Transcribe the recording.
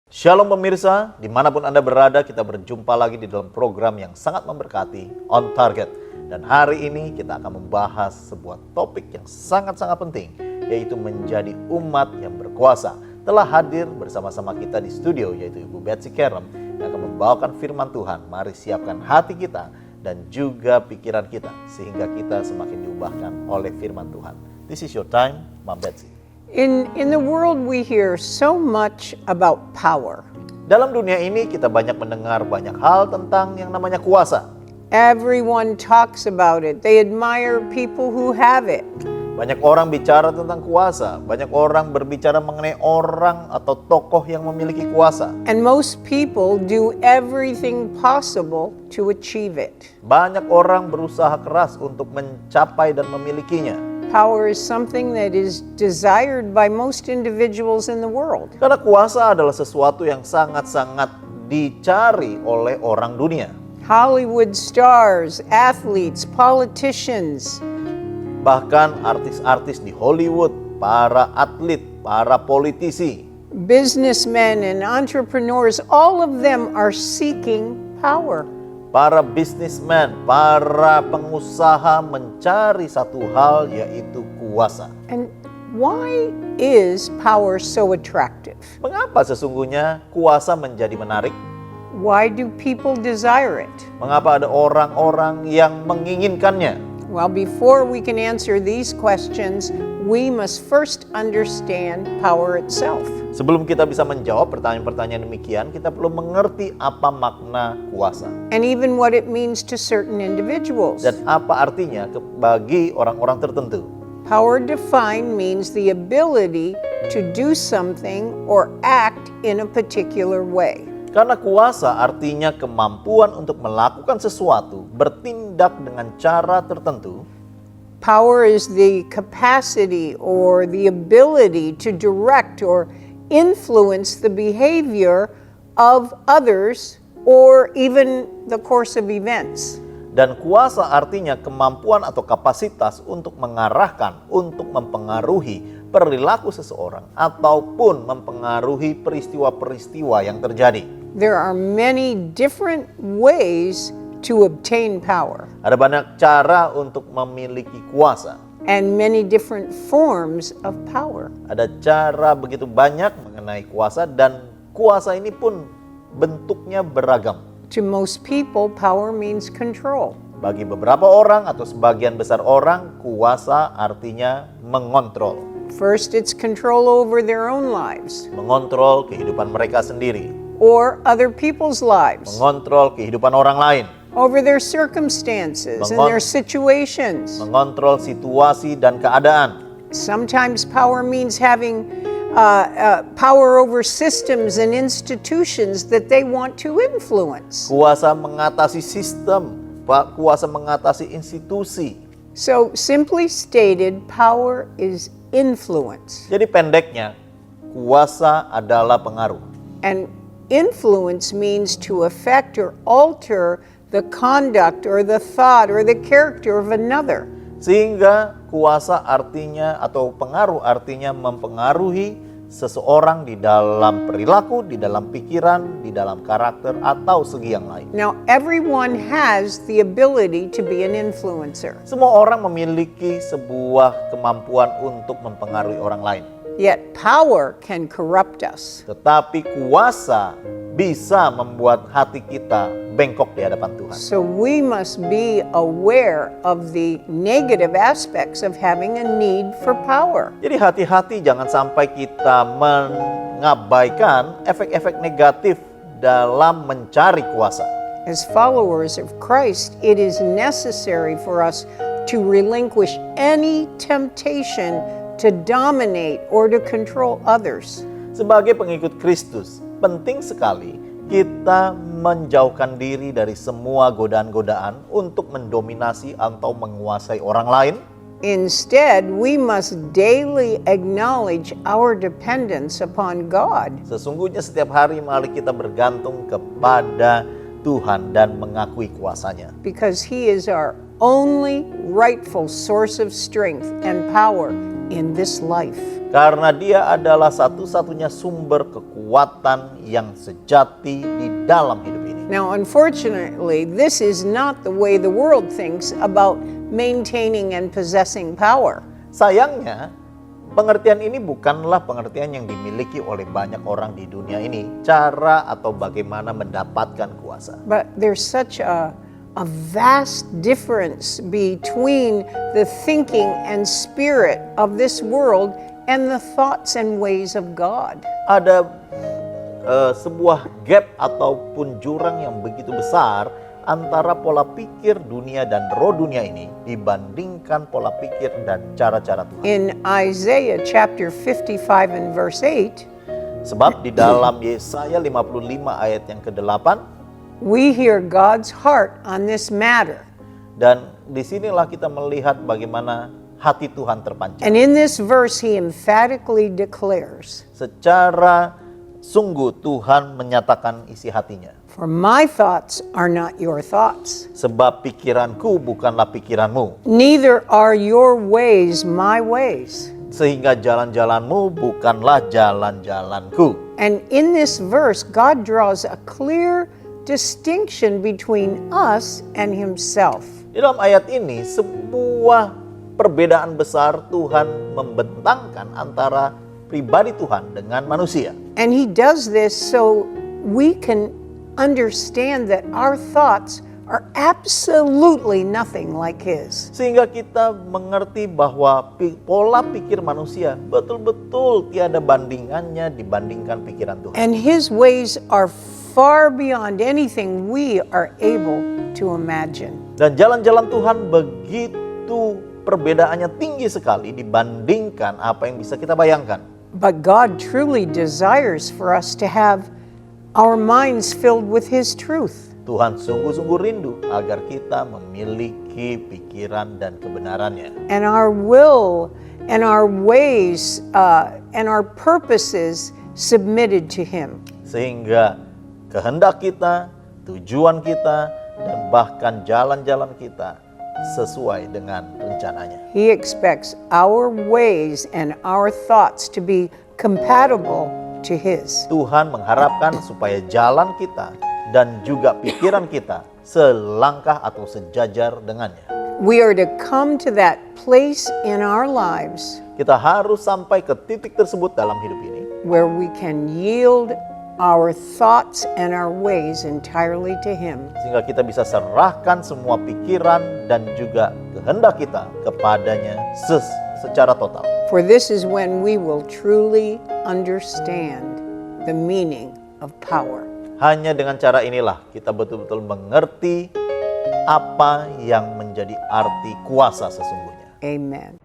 Shalom pemirsa, dimanapun Anda berada, kita berjumpa lagi di dalam program yang sangat memberkati, On Target. Dan hari ini kita akan membahas sebuah topik yang sangat-sangat penting, yaitu menjadi umat yang berkuasa. Telah hadir bersama-sama kita di studio, yaitu Ibu Betsy Kerem, yang akan membawakan firman Tuhan. Mari siapkan hati kita dan juga pikiran kita, sehingga kita semakin diubahkan oleh firman Tuhan. This is your time, Ma'am Betsy. In the world we hear so much about power. Dalam dunia ini kita banyak mendengar banyak hal tentang yang namanya kuasa. Everyone talks about it. They admire people who have it. Banyak orang bicara tentang kuasa, banyak orang berbicara mengenai orang atau tokoh yang memiliki kuasa. And most people do everything possible to achieve it. Banyak orang berusaha keras untuk mencapai dan memilikinya. Power is something that is desired by most individuals in the world. Karena kuasa adalah sesuatu yang sangat-sangat dicari oleh orang dunia. Hollywood stars, athletes, politicians, Bahkan artis-artis di Hollywood, para atlet, para politisi, businessmen and entrepreneurs, all of them are seeking power. para bisnismen, para pengusaha mencari satu hal, yaitu kuasa. And why is power so attractive? Mengapa sesungguhnya kuasa menjadi menarik? Why do people desire it? Mengapa ada orang-orang yang menginginkannya? Well, before we can answer these questions, we must first understand power itself. Sebelum kita bisa menjawab pertanyaan-pertanyaan demikian, kita perlu mengerti apa makna kuasa. And even what it means to certain individuals. Dan apa artinya bagi orang-orang tertentu. Power defined means the ability to do something or act in a particular way. Karena kuasa artinya kemampuan untuk melakukan sesuatu, bertindak dengan cara tertentu. Power is the capacity or the ability to direct or influence the behavior of others or even the course of events. Dan kuasa artinya kemampuan atau kapasitas untuk mengarahkan, untuk mempengaruhi perilaku seseorang ataupun mempengaruhi peristiwa-peristiwa yang terjadi. There are many different ways to obtain power Ada banyak cara untuk memiliki kuasa. and many different forms of power. Ada cara begitu banyak mengenai kuasa dan kuasa ini pun bentuknya beragam. To most people, power means control. Bagi beberapa orang atau sebagian besar orang, kuasa artinya mengontrol. First, it's control over their own lives Mengontrol kehidupan mereka sendiri. or other people's lives, Mengontrol kehidupan orang lain. over their circumstances and their situations. Mengontrol situasi dan keadaan. Sometimes power means having power over systems and institutions that they want to influence. Kuasa mengatasi sistem, kuasa mengatasi institusi. So, simply stated, power is influence. Jadi pendeknya, kuasa adalah pengaruh. And influence means to affect or alter the conduct or the thought or the character of another. Sehingga kuasa artinya atau pengaruh artinya mempengaruhi seseorang di dalam perilaku, di dalam pikiran, di dalam karakter atau segi yang lain. Now, everyone has the ability to be an influencer. Semua orang memiliki sebuah kemampuan untuk mempengaruhi orang lain. Yet power can corrupt us. Tetapi kuasa bisa membuat hati kita bengkok di hadapan Tuhan. So we must be aware of the negative aspects of having a need for power. Jadi hati-hati jangan sampai kita mengabaikan efek-efek negatif dalam mencari kuasa. As followers of Christ, it is necessary for us to relinquish any temptation to dominate or to control others. Sebagai pengikut Kristus, penting sekali kita menjauhkan diri dari semua godaan-godaan untuk mendominasi atau menguasai orang lain. Instead, we must daily acknowledge our dependence upon God. Sesungguhnya setiap hari mari kita bergantung kepada Tuhan dan mengakui kuasanya. Because He is our only rightful source of strength and power in this life. Karena dia adalah satu-satunya sumber kekuatan yang sejati di dalam hidup ini. Now, unfortunately, this is not the way the world thinks about maintaining and possessing power. Sayangnya, pengertian ini bukanlah pengertian yang dimiliki oleh banyak orang di dunia ini, cara atau bagaimana mendapatkan kuasa. But there's such a vast difference between the thinking and spirit of this world and the thoughts and ways of God. Ada sebuah gap ataupun jurang yang begitu besar antara pola pikir dunia dan roh dunia ini dibandingkan pola pikir dan cara-cara Tuhan. In Isaiah chapter 55 and verse 8, Sebab di dalam Yesaya 55 ayat yang ke-8, we hear God's heart on this matter. dan disinilah kita melihat bagaimana hati Tuhan terpancar. And in this verse, he emphatically declares, Secara sungguh Tuhan menyatakan isi hatinya. "For my thoughts are not your thoughts, Sebab pikiranku bukanlah pikiranmu, neither are your ways my ways." sehingga jalan-jalanmu bukanlah jalan-jalanku. And in this verse, God draws a clear distinction between us and himself. Di dalam ayat ini sebuah perbedaan besar Tuhan membentangkan antara pribadi Tuhan dengan manusia. And he does this so we can understand that our thoughts are absolutely nothing like his. Sehingga kita mengerti bahwa pola pikir manusia betul-betul tiada bandingannya dibandingkan pikiran Tuhan. And his ways are far beyond anything we are able to imagine. Dan jalan-jalan Tuhan begitu perbedaannya tinggi sekali dibandingkan apa yang bisa kita bayangkan. But God truly desires for us to have our minds filled with his truth. Tuhan sungguh-sungguh rindu agar kita memiliki pikiran dan kebenarannya. And our will and our ways and our purposes submitted to him. Sehingga kehendak kita, tujuan kita, dan bahkan jalan-jalan kita sesuai dengan rencananya. He expects our ways and our thoughts to be compatible to his. Tuhan mengharapkan supaya jalan kita dan juga pikiran kita selangkah atau sejajar dengannya. We are to come to that place in our lives Kita harus sampai ke titik tersebut dalam hidup ini, where we can yield our thoughts and our ways entirely to him. sehingga kita bisa serahkan semua pikiran dan juga kehendak kita kepadanya secara total. For this is when we will truly understand the meaning of power. Hanya dengan cara inilah kita betul-betul mengerti apa yang menjadi arti kuasa sesungguhnya. Amen.